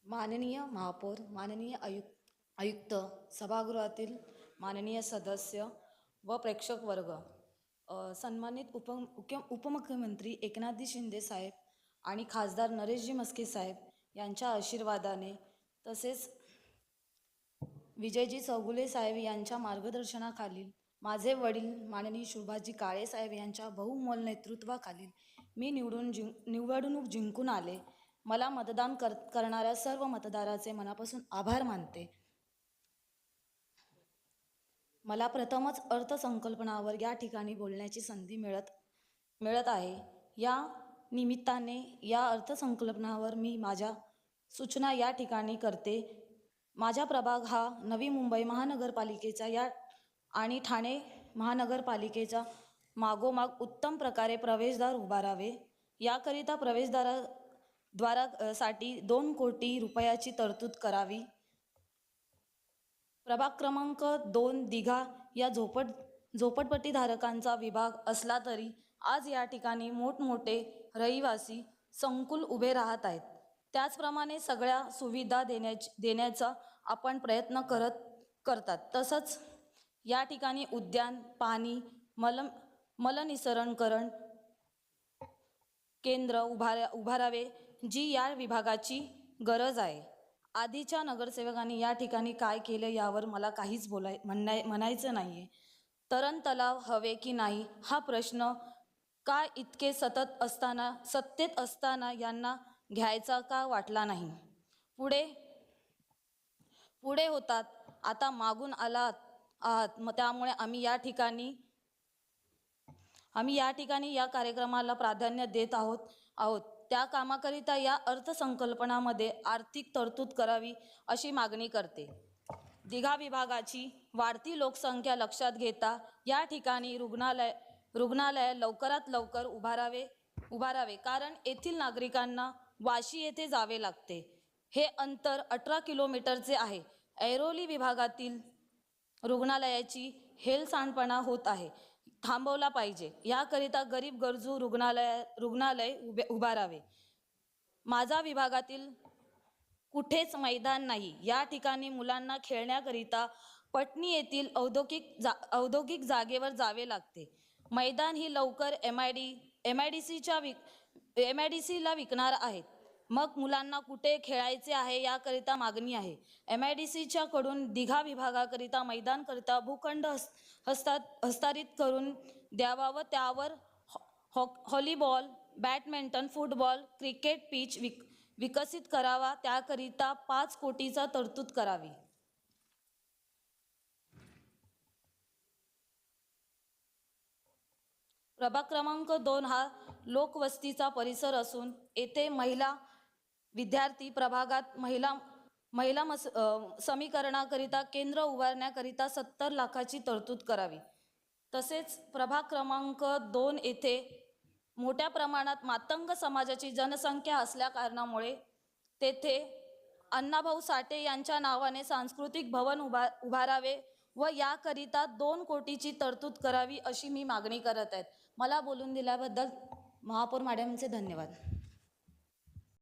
माननीय महापौर, माननीय आयुक्त, सभागृहातील माननीय सदस्य व प्रेक्षक वर्ग, सन्मानित उपमुख्यमंत्री एकनाथजी शिंदे साहेब आणि खासदार नरेशजी म्हस्के साहेब यांच्या आशीर्वादाने, तसेच विजयजी चौगुले साहेब यांच्या मार्गदर्शनाखाली, माझे वडील माननीय सुभाषजी काळे साहेब यांच्या बहुमोल नेतृत्वाखाली मी निवडणूक जिंकून आले. मला मतदान करणाऱ्या सर्व मतदाराचे मनापासून आभार मानते. मला प्रथमच अर्थसंकल्पनावर या ठिकाणी बोलण्याची संधी मिळत आहे. या निमित्ताने या अर्थसंकल्पनावर मी माझ्या सूचना या ठिकाणी करते. माझा प्रभाग हा नवी मुंबई महानगरपालिकेचा आणि ठाणे महानगरपालिकेचा मागोमाग उत्तम प्रकारे प्रवेशद्वार उभारावे. याकरिता प्रवेशद्वारासाठी 2 कोटी रुपयाची तरतूद करावी. प्रभाग क्रमांक 2 दिघा या झोपडपट्टीधारकांचा विभाग असला तरी आज या ठिकाणी मोठमोठे रहिवासी संकुल उभे राहत आहेत. त्याचप्रमाणे सगळ्या सुविधा देण्याचा आपण प्रयत्न करतात. तसंच या ठिकाणी उद्यान, पाणी, मलनिसरणकरण केंद्र उभारावे, जी या विभागाची गरज आहे. आधीच्या नगरसेवकांनी या ठिकाणी काय केलं यावर मला काहीच म्हणायचं नाही आहे. तरण तलाव हवे की नाही हा प्रश्न का इतके सत्तेत असताना यांना घ्यायचा का वाटला नाही. पुढे होतात, आता मागून आहात. मग त्यामुळे आम्ही या ठिकाणी या कार्यक्रमाला प्राधान्य देत आहोत. त्या कामाकरिता या अर्थसंकल्पनामध्ये आर्थिक तरतूद करावी अशी मागणी करते. दिघा विभागाची वाढती लोकसंख्या लक्षात घेता या ठिकाणी रुग्णालय लवकरात लवकर उभारावे, कारण येथील नागरिकांना वाशी येथे जावे लागते. हे अंतर 18 किलोमीटरचे आहे. ऐरोली विभागातील रुग्णालयाची हेळसांडपणा होत आहे, थांबवला पाहिजे. याकरिता गरीब गरजू रुग्णालय उभारावे. माझा विभागातील कुठेच मैदान नाही. या ठिकाणी मुलांना खेळण्याकरिता पटणी येथील औद्योगिक जागेवर जावे लागते. मैदान ही लवकर MIDCला विकणार आहेत. मग मुलांना कुठे खेळायचे आहे याकरिता मागणी आहे. MIDCच्या कडून दिघा विभागाकरिता मैदानकरिता भूखंड हस्तांतरित करून द्यावा व त्यावर volleyball, badminton, football, cricket pitch विकसित करावा. त्याकरिता 5 कोटीचा तरतूद करावी. प्रभाग क्रमांक 2 हा लोकवस्तीचा परिसर असून येथे महिला विद्यार्थी प्रभागात महिला समीकरणाकरिता केंद्र उभारण्याकरिता 70 लाखाची तरतूद करावी. तसेच प्रभाग क्रमांक 2 येथे मोठ्या प्रमाणात मातंग समाजाची जनसंख्या असल्या कारणामुळे तेथे अण्णाभाऊ साठे यांच्या नावाने सांस्कृतिक भवन उभारावे व याकरिता 2 कोटीची तरतूद करावी अशी मी मागणी करत आहे. मला बोलून दिल्याबद्दल महापौर मॅडमचे धन्यवाद.